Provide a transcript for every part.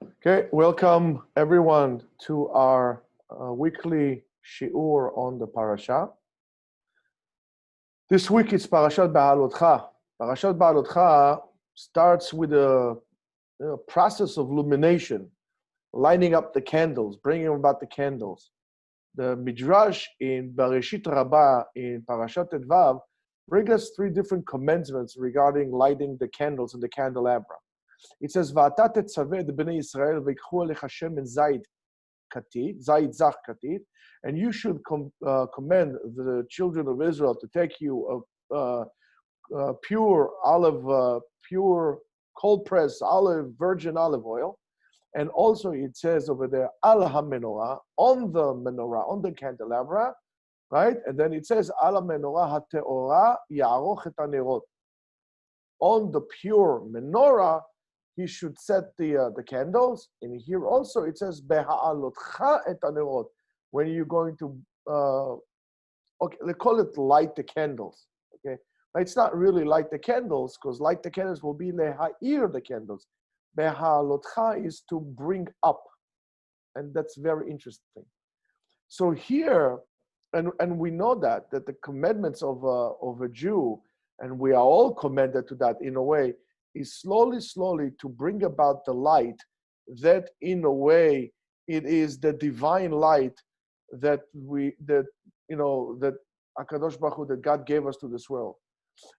Okay, welcome everyone to our weekly shiur on the Parashat. This week it's Parashat Ba'alotcha. Parashat Ba'alotcha starts with a process of illumination, lighting up the candles, bringing about the candles. The Midrash in Bereshit Rabbah in Parashat Vav brings us three different commandments regarding lighting the candles in the candelabra. It says, "Va'ata tetzaveh et bnei Yisrael v'yikhu alecha shemen zayit zach katit, and you should command the children of Israel to take you a pure cold pressed virgin olive oil." And also it says over there, al ha-menorah, on the menorah, on the candelabra, right? And then it says, al ha-menorah ha-te'orah ya'aroch et hanerot. On the pure menorah, he should set the candles. And here also it says, beha'alotcha et hanerot, when you're going to, okay, they call it light the candles, okay? But it's not really light the candles, because light the candles will be leha'ir the candles. Beha'alotcha is to bring up, and that's very interesting. So here, and we know that the commandments of a Jew, and we are all commanded to that in a way, is slowly to bring about the light that in a way it is the divine light that Akadosh Baruch Hu, that God gave us to this world.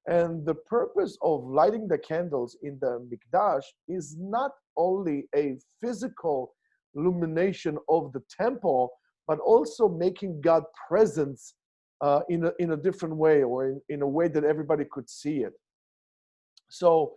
And the purpose of lighting the candles in the Mikdash is not only a physical illumination of the temple, but also making God presence in a different way, or in a way that everybody could see it. So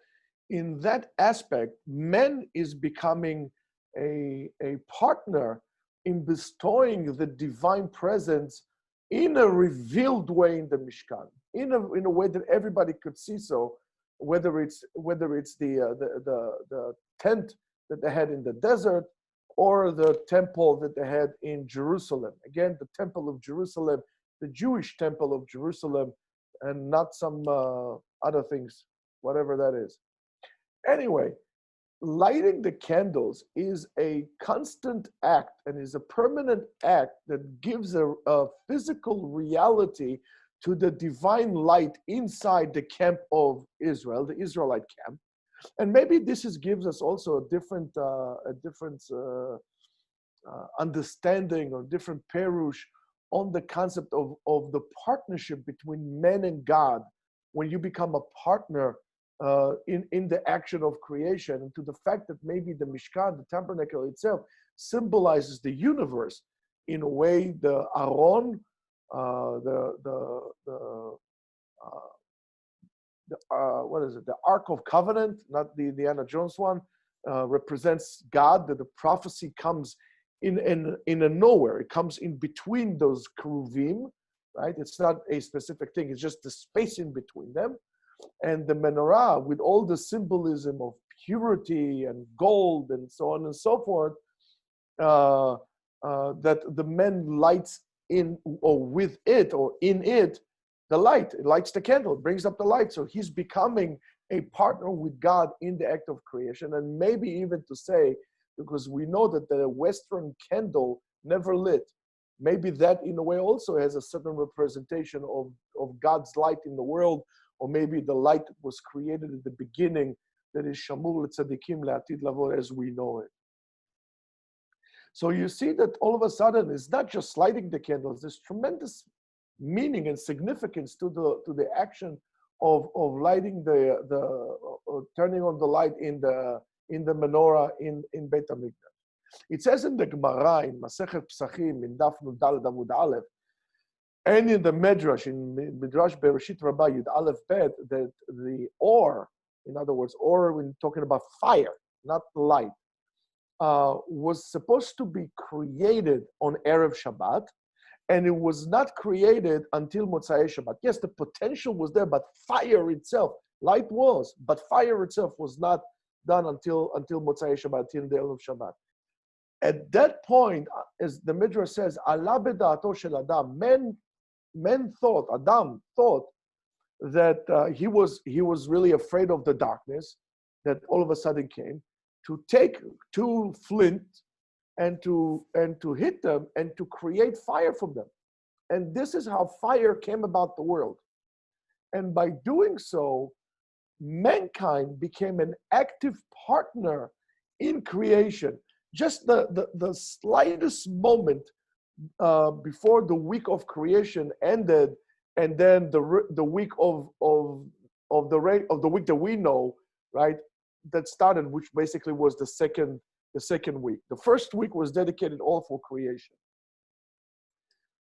in that aspect, man is becoming a partner in bestowing the divine presence in a revealed way in the Mishkan, in a way that everybody could see. So whether it's the tent that they had in the desert, or the temple that they had in Jerusalem. Again, the temple of Jerusalem, the Jewish temple of Jerusalem, and not some other things, whatever that is. Anyway, lighting the candles is a constant act and is a permanent act that gives a physical reality to the divine light inside the camp of Israel, the Israelite camp. And maybe this gives us also a different understanding, or different perush on the concept of the partnership between man and God, when you become a partner in the action of creation, and to the fact that maybe the Mishkan, the tabernacle itself, symbolizes the universe in a way. The Aron, what is it? The Ark of Covenant, not the Indiana Jones one, represents God. That the prophecy comes in a nowhere. It comes in between those keruvim, right? It's not a specific thing. It's just the space in between them. And the menorah, with all the symbolism of purity and gold and so on and so forth, that the man lights in, or with it, or in it, the light. It lights the candle, brings up the light. So he's becoming a partner with God in the act of creation. And maybe even to say, because we know that the Western candle never lit, maybe that in a way also has a certain representation of God's light in the world, or maybe the light that was created at the beginning, that is Shamur L'Tzadikim Le'atid Lavo as we know it. So you see that all of a sudden it's not just lighting the candles. There's tremendous meaning and significance to the action of lighting turning on the light in the menorah in Beit HaMikdash. It says in the Gemara in Masechet Psachim in Daf Nun Daled Amud Aleph, and in the Midrash, in Midrash Bereshit Rabbah Yud Aleph Bet, that the or, in other words, or when talking about fire, not light, was supposed to be created on Erev Shabbat, and it was not created until Motzai Shabbat. Yes, the potential was there, but fire itself, light was, but fire itself was not done until Motzai Shabbat, till the Erev Shabbat. At that point, as the Midrash says, Allah b'da'ato shel Adam, Adam thought that he was really afraid of the darkness that all of a sudden came. to take two flint and to hit them and to create fire from them. And this is how fire came about the world. And by doing so, mankind became an active partner in creation. Just the slightest moment before the week of creation ended, and then the week of the week that we know, right, that started, which basically was the second week. The first week was dedicated all for creation.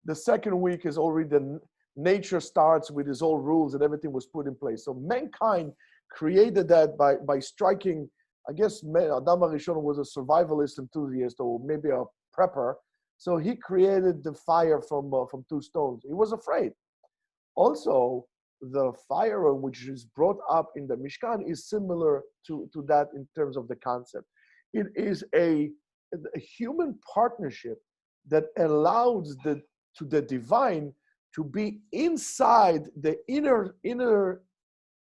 The second week is already nature starts with its own rules and everything was put in place. So mankind created that by striking, I guess Adam HaRishon was a survivalist enthusiast or maybe a prepper. So he created the fire from two stones. He was afraid. Also, the fire which is brought up in the Mishkan is similar to that in terms of the concept. It is a human partnership that allows the divine to be inside the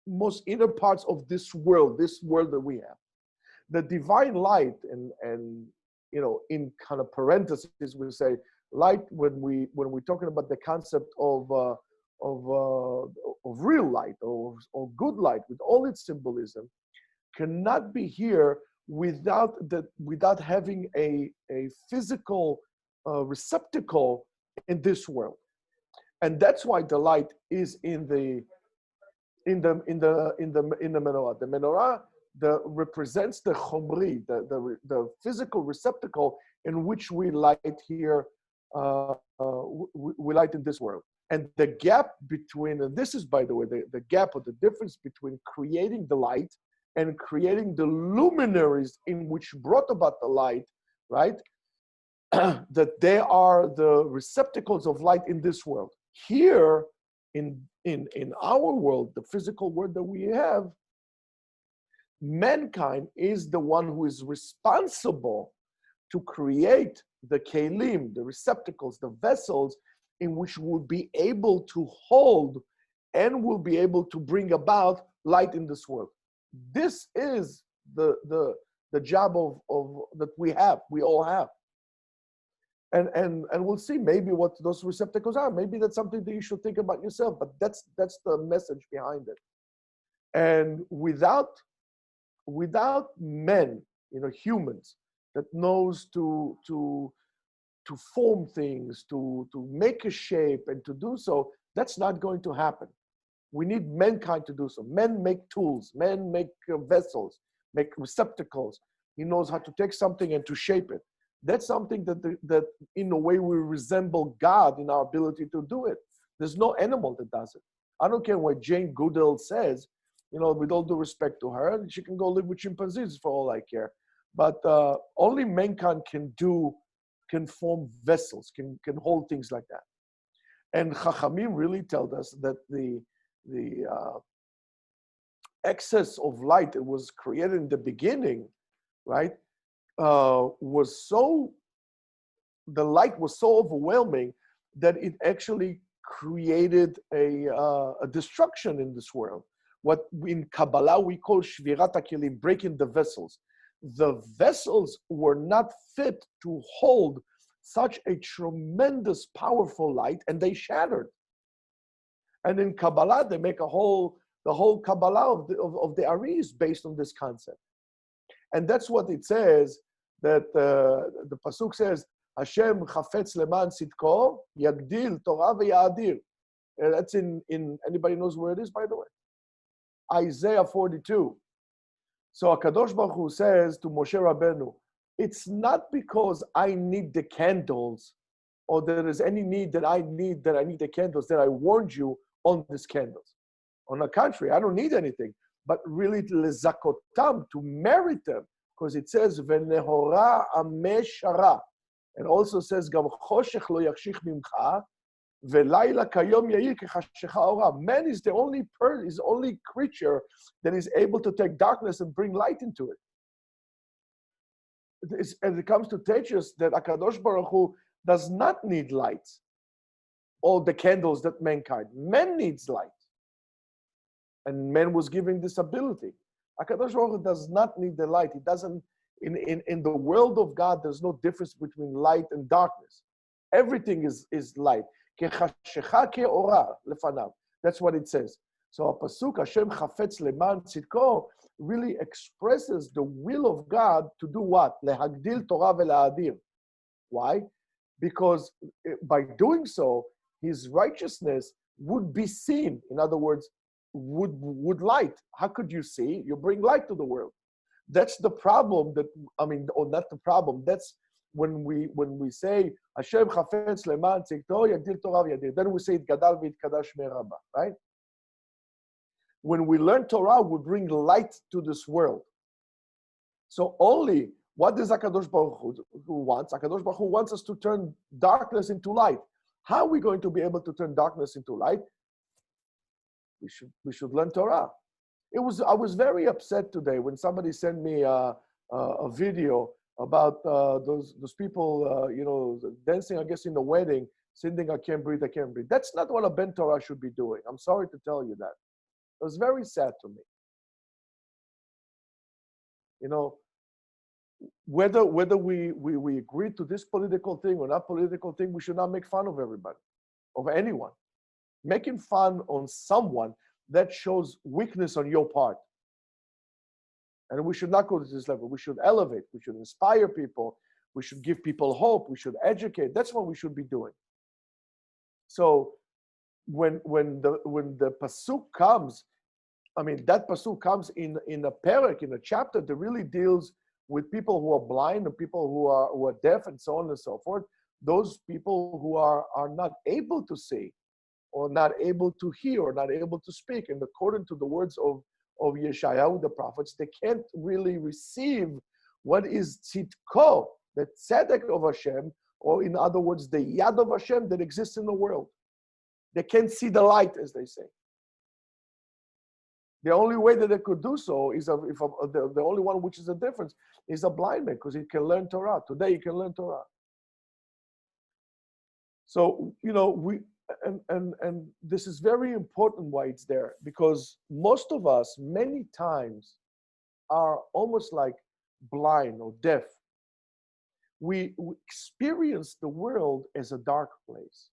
most inner parts of this world that we have. The divine light, and in kind of parentheses, we say light when we're talking about the concept of real light or good light with all its symbolism, cannot be here without having a physical receptacle in this world. And that's why the light is in the menorah. The menorah represents the chomri, the physical receptacle in which we light here. We light in this world. And the gap between, and this is, by the way, the gap or the difference between creating the light and creating the luminaries in which brought about the light, right? That they are the receptacles of light in this world. Here, in our world, the physical world that we have, mankind is the one who is responsible to create the kelim, the receptacles, the vessels in which we'll be able to hold and will be able to bring about light in this world. This is the job of that we all have. And we'll see maybe what those receptacles are. Maybe that's something that you should think about yourself, but that's the message behind it. And without men, humans that knows to form things, to make a shape and to do so, that's not going to happen. We need mankind to do so. Men make tools, men make vessels, make receptacles. He knows how to take something and to shape it. That's something that in a way we resemble God in our ability to do it. There's no animal that does it. I don't care what Jane Goodall says, with all due respect to her, she can go live with chimpanzees for all I care. But only mankind can form vessels, can hold things like that. And Chachamim really tell us that the excess of light that was created in the beginning, right, the light was so overwhelming that it actually created a destruction in this world. What in Kabbalah we call shvirat hakelim, breaking the vessels. The vessels were not fit to hold such a tremendous, powerful light, and they shattered. And in Kabbalah, they make the whole Kabbalah of the Ari is based on this concept. And that's what it says, that the Pasuk says, Hashem chafetz leman sitko, yagdil Torah v'yadir. That's in anybody knows where it is, by the way? Isaiah 42. So HaKadosh Baruch Hu says to Moshe Rabbeinu, it's not because I need the candles or there is any need that I need the candles that I warned you on these candles. On the contrary, I don't need anything, but really lezakotam, to merit them, because it says v'nehora ameh shara, and also says gam choshech lo yachshich mimcha velayla kayom yair kechashecha ora. Man is the only creature that is able to take darkness and bring light into it. And it comes to teach us that HaKadosh Baruch Hu does not need lights, all the candles that mankind. Man needs light. And man was given this ability. HaKadosh Baruch Hu does not need the light. In the world of God, there's no difference between light and darkness. Everything is light. כחשכה כאורה לפניו. That's what it says. So הפסוק, השם חפץ למען צדקו, really expresses the will of God to do what? להגדיל תורה ולהאדיר. Why? Because by doing so, his righteousness would be seen. In other words, would light. How could you see? You bring light to the world. That's the problem or not the problem. That's when we say Hashem chafetz leman tzidko yagdil Torah v'yadir. Then we say it gadal v'yitkadash shmei rabba, right? When we learn Torah, we bring light to this world. So only what does HaKadosh Baruch Hu wants? HaKadosh Baruch Hu wants us to turn darkness into light. How are we going to be able to turn darkness into light? We should learn Torah. I was very upset today when somebody sent me a video about those people, dancing, I guess, in the wedding, singing, I can't breathe, I can't breathe. That's not what a Ben Torah should be doing. I'm sorry to tell you that. It was very sad to me. Whether we agree to this political thing or not political thing, we should not make fun of everybody, of anyone. Making fun on someone, that shows weakness on your part. And we should not go to this level. We should elevate. We should inspire people. We should give people hope. We should educate. That's what we should be doing. So when the pasuk comes, that pasuk comes in a parak, in a chapter that really deals with people who are blind and people who are deaf and so on and so forth. Those people who are not able to see, or not able to hear, or not able to speak. And according to the words of Yeshayahu, the prophets, they can't really receive what is tzidko, the tzedek of Hashem, or in other words, the yad of Hashem that exists in the world. They can't see the light, as they say. The only way that they could do so is the only one which is a difference is a blind man, because he can learn Torah. Today he can learn Torah. So, and this is very important why it's there, because most of us many times are almost like blind or deaf. We experience the world as a dark place,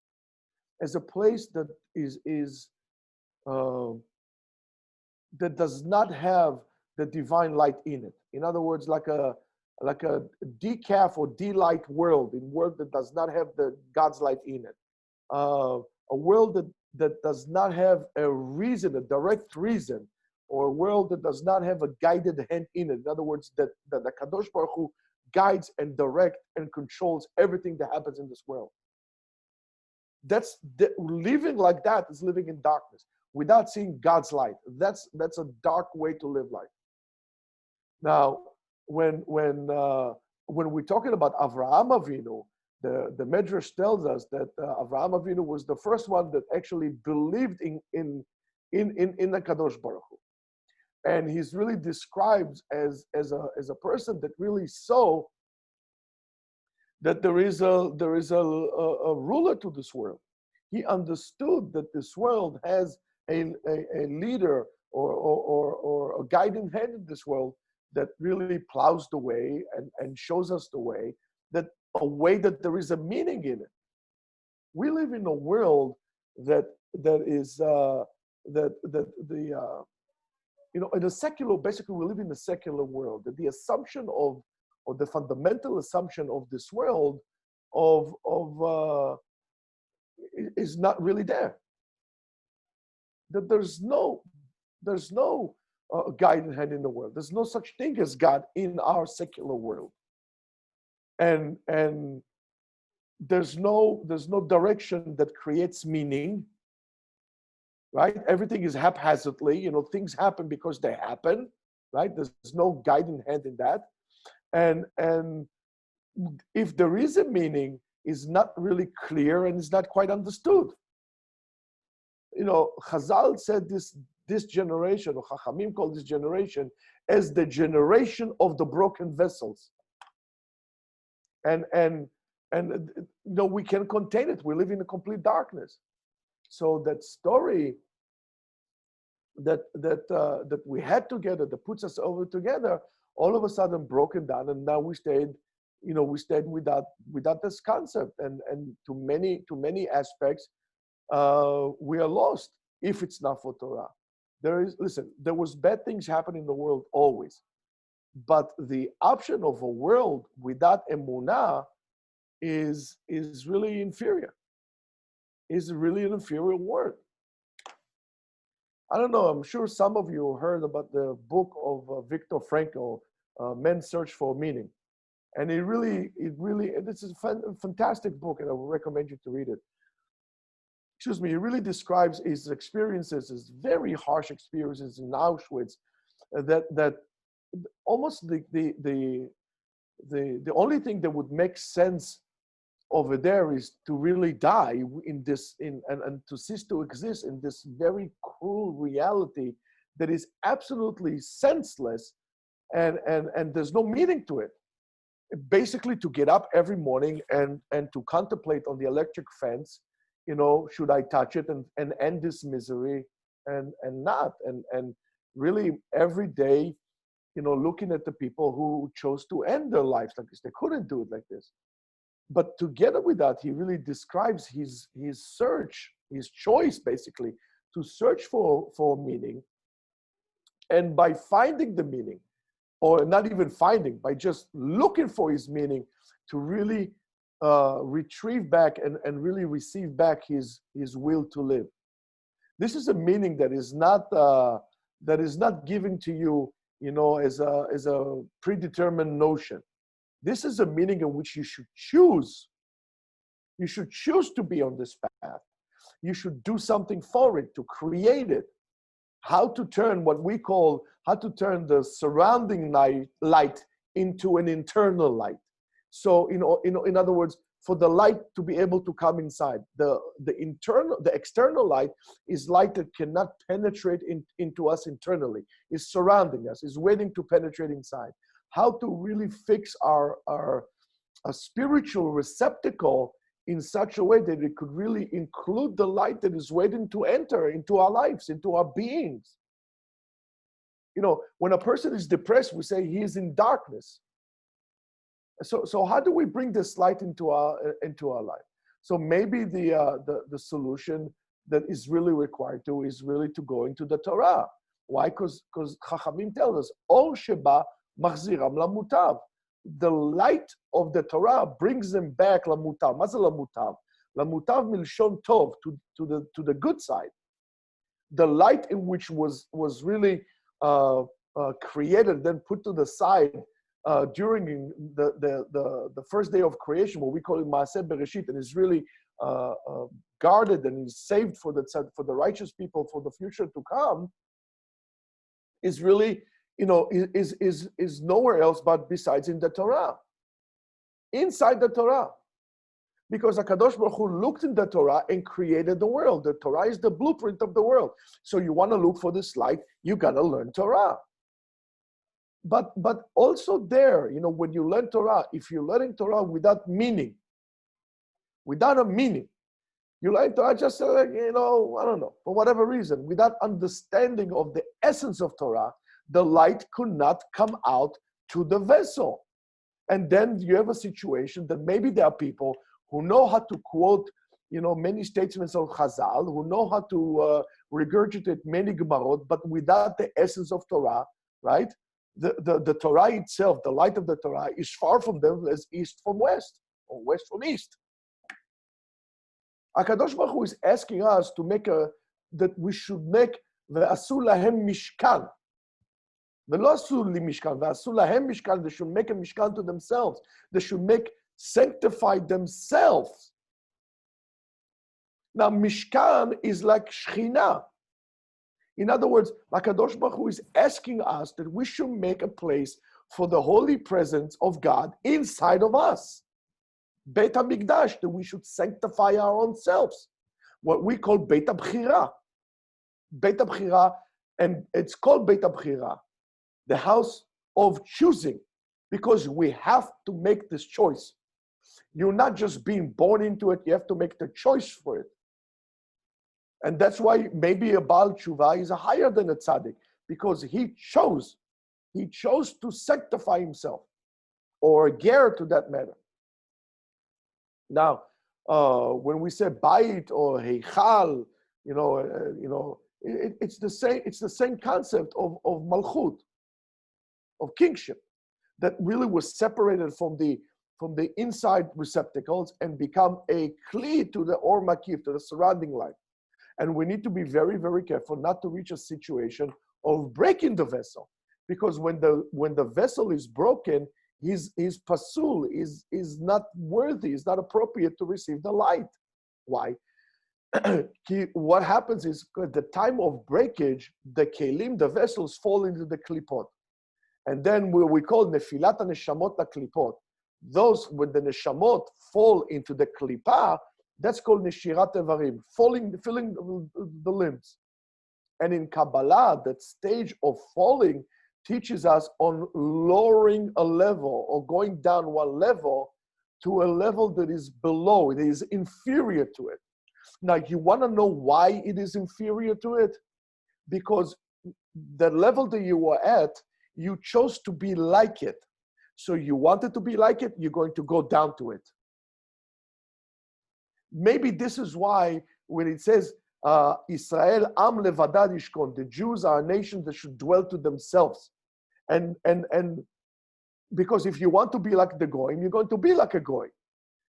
as a place that that does not have the divine light in it. In other words, like a decaf or D-light world, in world that does not have the God's light in it. A world that does not have a reason, a direct reason, or a world that does not have a guided hand in it. In other words, that the Kadosh Baruch Hu guides and directs and controls everything that happens in this world. Living like that is living in darkness, without seeing God's light. That's a dark way to live life. Now, when we're talking about Avraham Avinu, the Medrash tells us that Avraham Avinu was the first one that actually believed in the Kadosh Baruch Hu, and he's really described as a person that really saw that there is a ruler to this world. He understood that this world has a leader or a guiding hand in this world that really plows the way and shows us the way, that a way that there is a meaning in it. We live in a world that is in a secular, basically we live in a secular world, that the assumption or the fundamental assumption of this world is not really there. That there's no guiding hand in the world. There's no such thing as God in our secular world. And there's no direction that creates meaning, right? Everything is haphazardly, things happen because they happen, right? There's no guiding hand in that. And if there is a meaning, is not really clear and is not quite understood. Chazal said this generation, or Chachamim called this generation, as the generation of the broken vessels. And we can contain it. We live in a complete darkness. So that story that we had together, that puts us over together, all of a sudden broken down, and now we stayed without this concept, and to many aspects, we are lost if it's not for Torah. There was bad things happening in the world always, but the option of a world without emunah is really inferior. Is really an inferior word. I don't know. I'm sure some of you heard about the book of Viktor Frankl, Men's Search for Meaning, and this is a fantastic book, and I would recommend you to read it. Excuse me. He really describes his experiences, his very harsh experiences in Auschwitz, that almost the only thing that would make sense over there is to really die and to cease to exist in this very cruel reality that is absolutely senseless, and there's no meaning to it. Basically, to get up every morning and to contemplate on the electric fence, should I touch it and end this misery and not, and really every day, looking at the people who chose to end their lives like this. They couldn't do it like this. But together with that, he really describes his search, his choice, basically, to search for meaning. And by finding the meaning, or not even finding, by just looking for his meaning, to really retrieve back and really receive back his will to live. This is a meaning that is not given to you, as a predetermined notion. This is a meaning in which you should choose. You should choose to be on this path. You should do something for it, to create it. How to turn the surrounding light into an internal light. So, in other words, for the light to be able to come inside, the external light is light that cannot penetrate into us internally. Is surrounding us, is waiting to penetrate inside. How to really fix our spiritual receptacle in such a way that it could really include the light that is waiting to enter into our lives, into our beings. When a person is depressed, we say he is in darkness. So how do we bring this light into our life? So maybe the solution that is really required is really to go into the Torah. Why? Because Chachamim tell us, Or sheba machziram lamutav. The light of the Torah brings them back lamutav. Mazel lamutav. Lamutav milshon tov, to the good side. The light in which was really created, then put to the side during the first day of creation, what we call it Maaseh Bereshit, and is really guarded and is saved for the righteous people for the future to come, is really, is nowhere else but besides in the Torah. Inside the Torah. Because HaKadosh Baruch Hu looked in the Torah and created the world. The Torah is the blueprint of the world. So you want to look for this light, you got to learn Torah. But also there, when you learn Torah, if you're learning Torah without meaning, without a meaning, you learn Torah just, I don't know, for whatever reason, without understanding of the essence of Torah, the light could not come out to the vessel. And then you have a situation that maybe there are people who know how to quote, many statements of Chazal, who know how to regurgitate many Gemarot, but without the essence of Torah, right? The Torah itself, the light of the Torah, is far from them as east from west, or west from east. HaKadosh Baruch Hu is asking us to that we should make ve'asu lahem mishkan. Ve'lo asu li mishkan, ve'asu lahem mishkan. They should make a mishkan to themselves. They should sanctify themselves. Now, mishkan is like Shekhinah. In other words, HaKadosh Baruch Hu is asking us that we should make a place for the holy presence of God inside of us. Beit HaMikdash, that we should sanctify our own selves. What we call Beit HaBchira. Beit HaBchira, and it's called Beit HaBchira, the house of choosing, because we have to make this choice. You're not just being born into it, you have to make the choice for it. And that's why maybe a Baal Tshuva is higher than a Tzaddik, because he chose He chose to sanctify himself, or a ger to that matter. Now, when we say bayit or heichal, it's the same. It's the same concept of malchut, of kingship, that really was separated from the inside receptacles and become a kli to the or makif, to the surrounding life. And we need to be very, very careful not to reach a situation of breaking the vessel, because when the vessel is broken, his pasul is not worthy, is not appropriate to receive the light. Why? What happens is at the time of breakage, the kelim, the vessels, fall into the klipot. And then we call nefilat neshamot klipot. Those when the neshamot fall into the klipa, that's called neshirat evarim, filling the limbs. And in Kabbalah, that stage of falling teaches us on lowering a level or going down one level to a level that is below, it is inferior to it. Now, you want to know why it is inferior to it? Because the level that you were at, you chose to be like it. So you wanted to be like it, you're going to go down to it. Maybe this is why when it says, Israel am levadad yishkon, the Jews are a nation that should dwell to themselves. And because if you want to be like the Goyim, you're going to be like a Goy.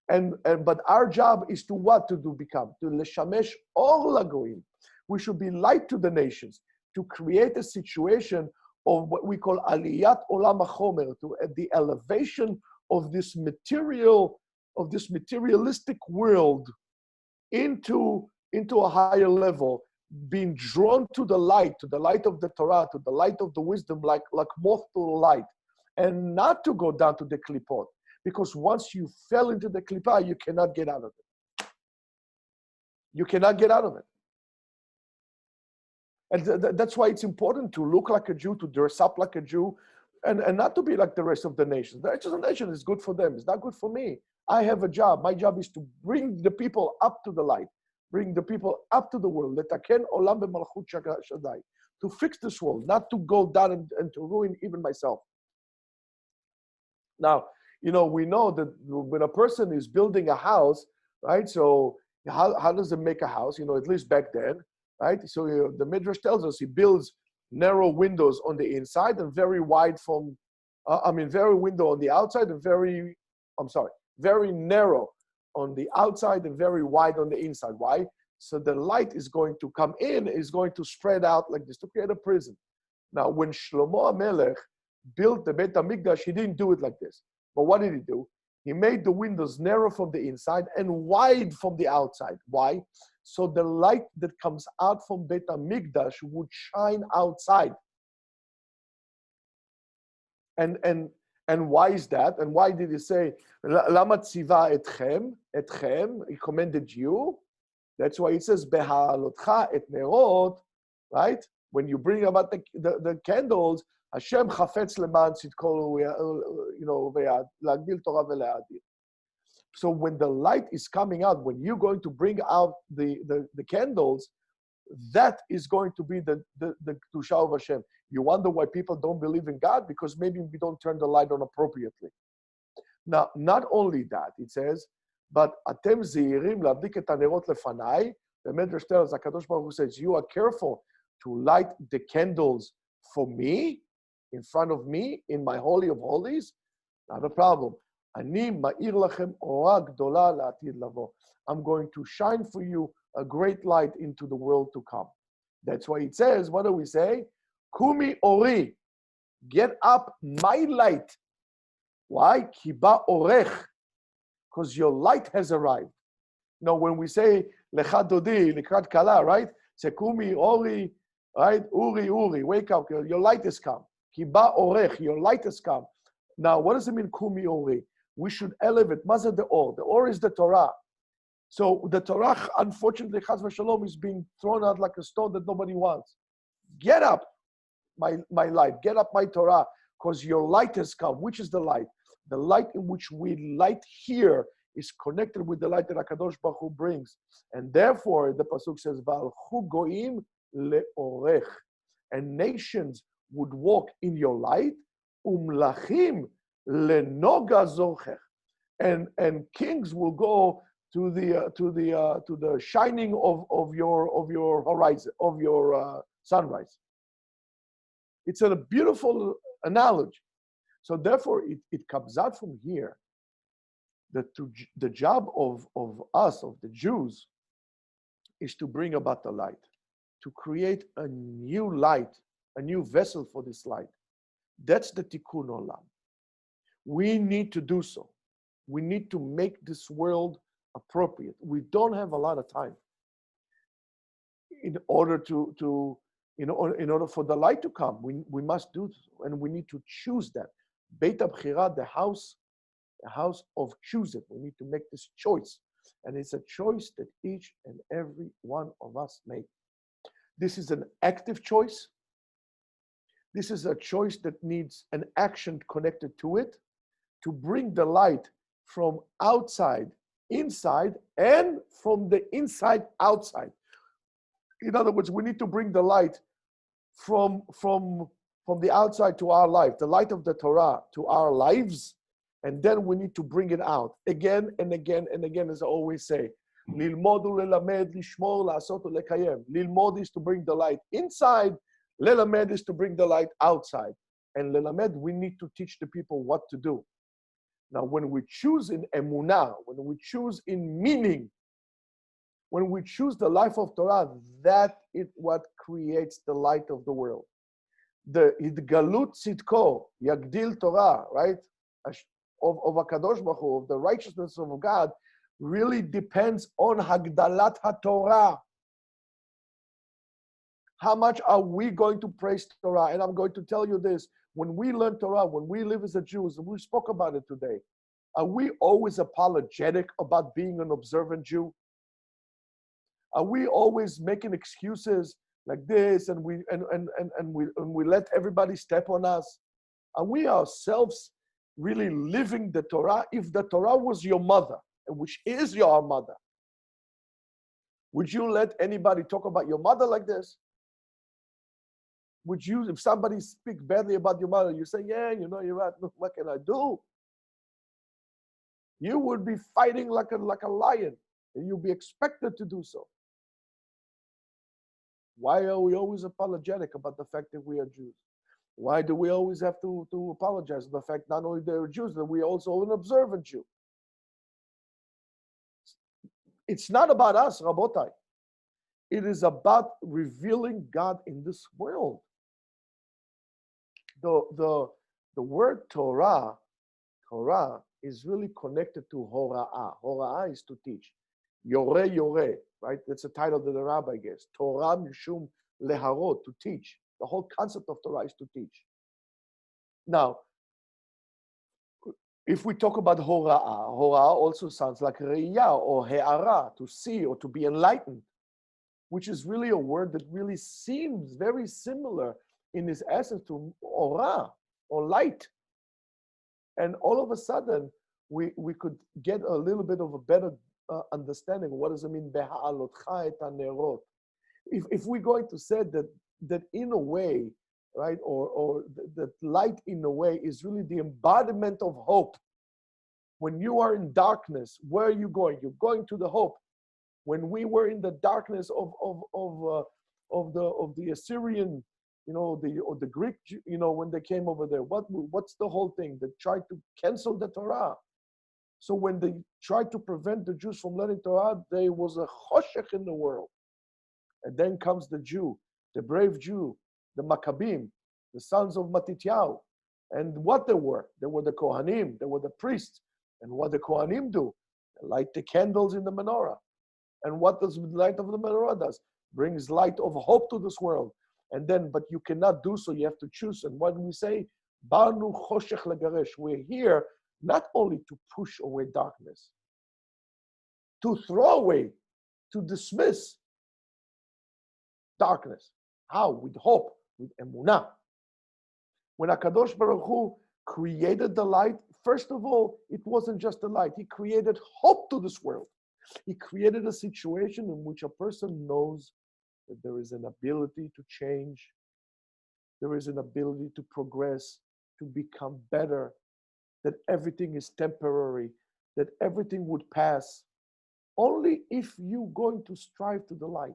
But our job is to what to become? To leshamesh or lagoyim. We should be light to the nations, to create a situation of what we call aliyat olam hachomer, to the elevation of this materialistic world into a higher level, being drawn to the light of the Torah, to the light of the wisdom, like moth to the light, and not to go down to the klipot. Because once you fell into the klipa, you cannot get out of it. You cannot get out of it. And that's why it's important to look like a Jew, to dress up like a Jew, and not to be like the rest of the nations. The rest of the nation is good for them. It's not good for me. I have a job. My job is to bring the people up to the light, bring the people up to the world. Letaken olam b'malchut shaddai, to fix this world, not to go down and to ruin even myself. Now, we know that when a person is building a house, right? So how does it make a house? At least back then, right? So the Midrash tells us he builds narrow windows on the inside and very wide very window on the outside and very narrow on the outside and very wide on the inside. Why? So the light is going to come in, is going to spread out like this to create a prison. Now, when Shlomo HaMelech built the Beit HaMikdash, he didn't do it like this. But what did he do? He made the windows narrow from the inside and wide from the outside. Why? So the light that comes out from Beit HaMikdash would shine outside. And why is that? And why did he say, Lama tziva etchem, he commended you? That's why he says, Beha'alotcha et nerot, right? When you bring about the candles, Hashem chafetz leman tzidkol, lagdil Torah v'le'adir. So when the light is coming out, when you're going to bring out the candles, that is going to be the Kedusha of Hashem. You wonder why people don't believe in God? Because maybe we don't turn the light on appropriately. Now, not only that, it says, but atem zeirim ladlik et hanerot lefanai. The Midrash tells, HaKadosh Baruch Hu says, you are careful to light the candles for me, in front of me, in my Holy of Holies. Not a problem. Ani ma'ir lachem ora gdola la'atid lavo. I'm going to shine for you a great light into the world to come. That's why it says, what do we say? Kumi ori, get up, my light. Why? Kiba orech, because your light has arrived. Now, when we say lecha dodi, lekrat kala, right? Say kumi ori, right? Uri, wake up, your light has come. Kiba orech, your light has come. Now, what does it mean, kumi ori? We should elevate. Maza the or. The or is the Torah. So the Torah, unfortunately, chas v'shalom, is being thrown out like a stone that nobody wants. Get up, my light. Get up, my Torah, because your light has come. Which is the light? The light in which we light here is connected with the light that HaKadosh Baruch Hu brings. And therefore, the Pasuk says, V'alchu goyim le'orech. And nations would walk in your light, umlachim lenoga zorchech, and kings will go to the shining of your horizon, of your sunrise. It's a beautiful analogy. So therefore, it comes out from here that the job of us, of the Jews, is to bring about the light, to create a new light, a new vessel for this light. That's the tikkun olam. We need to do so. We need to make this world appropriate. We don't have a lot of time in order in order for the light to come. We must do so, and we need to choose that. Beit HaBchira, the house of choosing. We need to make this choice. And it's a choice that each and every one of us make. This is an active choice. This is a choice that needs an action connected to it to bring the light from outside inside and from the inside outside. In other words, we need to bring the light from the outside to our life, the light of the Torah to our lives, and then we need to bring it out again and again and again, as I always say. Lilmod ulelamed, lishmor, la'asot ulekayem. Lilmod is to bring the light inside. Lelamed is to bring the light outside. And lelamed, we need to teach the people what to do. Now, when we choose in emunah, when we choose in meaning, when we choose the life of Torah, that is what creates the light of the world. The Idgalut Tzidko, Yagdil Torah, right? Of HaKadosh Baruch Hu, of the righteousness of God, really depends on Hagdalat HaTorah. How much are we going to praise Torah? And I'm going to tell you this, when we learn Torah, when we live as a Jews, and we spoke about it today, are we always apologetic about being an observant Jew? Are we always making excuses like this, and we let everybody step on us? Are we ourselves really living the Torah? If the Torah was your mother, which is your mother, would you let anybody talk about your mother like this? Would you, if somebody speak badly about your mother, you say, yeah, you know, you're right, what can I do? You would be fighting like a lion, and you'll be expected to do so. Why are we always apologetic about the fact that we are Jews? Why do we always have to apologize for the fact not only they're Jews, that we're also an observant Jew? It's not about us, Rabotai. It is about revealing God in this world. The word Torah is really connected to Hora'ah. Hora'ah is to teach. Yore, right? That's a title that the rabbi gives. Torah mishum leharot, to teach. The whole concept of Torah is to teach. Now, if we talk about Hora'ah also sounds like Re'iyah or He'ara, to see or to be enlightened, which is really a word that really seems very similar in its essence to Ora, or light. And all of a sudden, we could get a little bit of a better understanding. What does it mean? If we're going to say that in a way, right, or that light in a way is really the embodiment of hope. When you are in darkness, where are you going? You're going to the hope. When we were in the darkness of the Assyrian, or the Greek, when they came over there, what's the whole thing? They tried to cancel the Torah. So when they tried to prevent the Jews from learning Torah, there was a choshech in the world. And then comes the Jew, the brave Jew, the Maccabim, the sons of Matityahu. And what they were the Kohanim, they were the priests. And what the Kohanim do? They light the candles in the menorah. And what does the light of the menorah does? Brings light of hope to this world. And then, but you cannot do so, you have to choose. And what do we say? Banu choshech legaresh. We're here not only to push away darkness, to throw away, to dismiss darkness. How? With hope, with emunah. When HaKadosh Baruch Hu created the light, first of all, it wasn't just a light. He created hope to this world. He created a situation in which a person knows that there is an ability to change, there is an ability to progress, to become better, that everything is temporary, that everything would pass, only if you're going to strive to the light.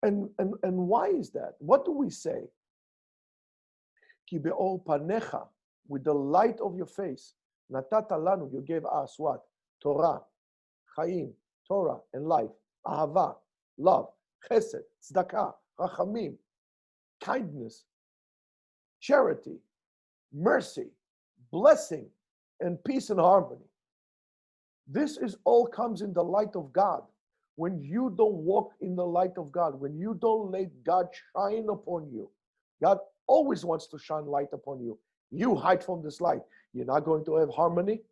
And why is that? What do we say? Ki be'or panecha, with the light of your face, natata lanu, you gave us what? Torah, chaim, Torah and life, ahava, love, chesed, tzedakah, rachamim, kindness, charity, mercy, blessing, and peace and harmony. This is all comes in the light of God. When you don't walk in the light of God, when you don't let God shine upon you, God always wants to shine light upon you. You hide from this light. You're not going to have harmony.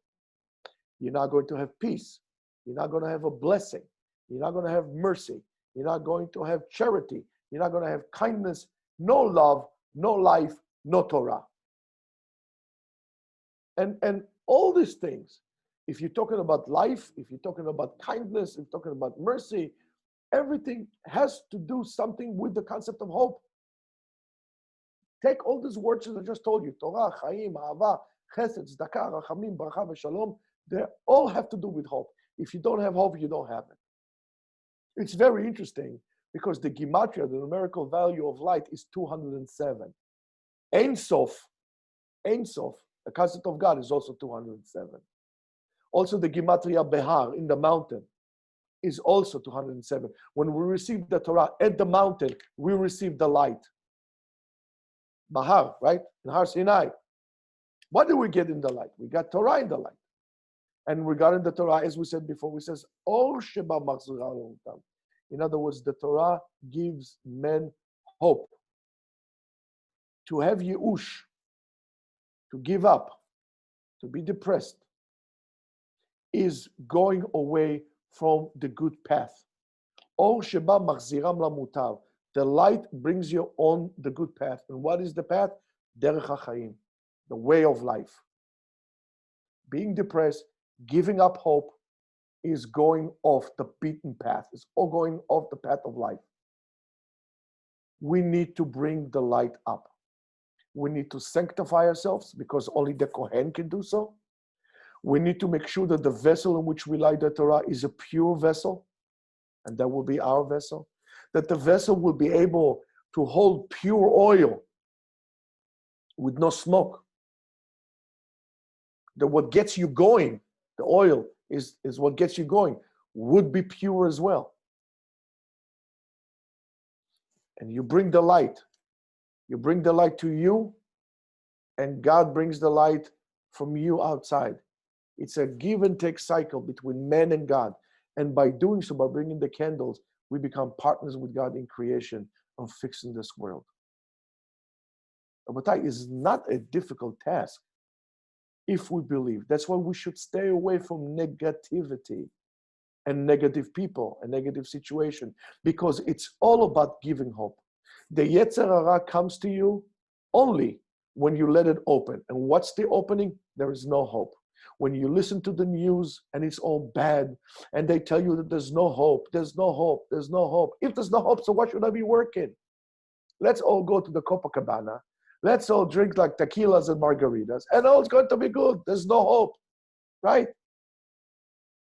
You're not going to have peace. You're not going to have a blessing. You're not going to have mercy. You're not going to have charity. You're not going to have kindness, no love, no life, no Torah. And all these things, if you're talking about life, if you're talking about kindness, if you're talking about mercy, everything has to do something with the concept of hope. Take all these words that I just told you, Torah, Chaim, Ahava, Chesed, Tzedakah, Rachamim, Bracha, V'Shalom, they all have to do with hope. If you don't have hope, you don't have it. It's very interesting because the gematria, the numerical value of light, is 207. Ein Sof, the concept of God, is also 207. Also, the gematria Behar, in the mountain, is also 207. When we receive the Torah at the mountain, we receive the light. Bahar, right? In Har Sinai. What do we get in the light? We got Torah in the light. And regarding the Torah, as we said before, we says, Or Sheba Machzura. In other words, the Torah gives men hope. To have Yeush, to give up, to be depressed, is going away from the good path. Or Sheba Machziram Lamutav. The light brings you on the good path. And what is the path? Derech HaChaim, the way of life. Being depressed, giving up hope, is going off the beaten path. It's all going off the path of life. We need to bring the light up. We need to sanctify ourselves because only the Kohen can do so. We need to make sure that the vessel in which we light the Torah is a pure vessel, and that will be our vessel. That the vessel will be able to hold pure oil with no smoke. That what gets you going, the oil is what gets you going, would be pure as well. And you bring the light. You bring the light to you, and God brings the light from you outside. It's a give and take cycle between man and God. And by doing so, by bringing the candles, we become partners with God in creation of fixing this world. Rabotai, is not a difficult task if we believe. That's why we should stay away from negativity and negative people and negative situation, because it's all about giving hope. The Yetzer Hara comes to you only when you let it open. And what's the opening? There is no hope. When you listen to the news and it's all bad, and they tell you that there's no hope, there's no hope, there's no hope. If there's no hope, so why should I be working? Let's all go to the Copacabana. Let's all drink like tequilas and margaritas, and all it's going to be good. There's no hope, right?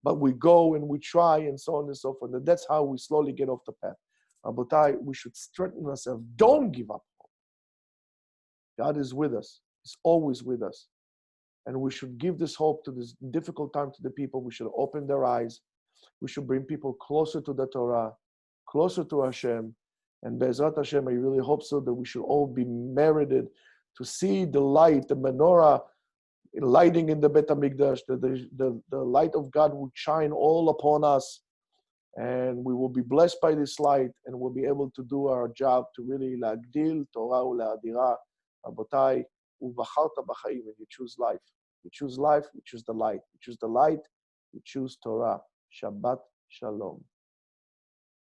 But we go and we try and so on and so forth. And that's how we slowly get off the path. Rabotai, we should strengthen ourselves. Don't give up hope. God is with us. He's always with us. And we should give this hope to this difficult time to the people. We should open their eyes. We should bring people closer to the Torah, closer to Hashem. And Be'ezrat Hashem, I really hope so that we should all be merited to see the light, the menorah lighting in the Bet HaMikdash, the light of God will shine all upon us. And we will be blessed by this light, and we'll be able to do our job to really להגדיל תורה ולהאדירה. רבותיי, ובחרת בחיים, and you choose life. You choose life, you choose the light. You choose the light, you choose Torah. Shabbat Shalom.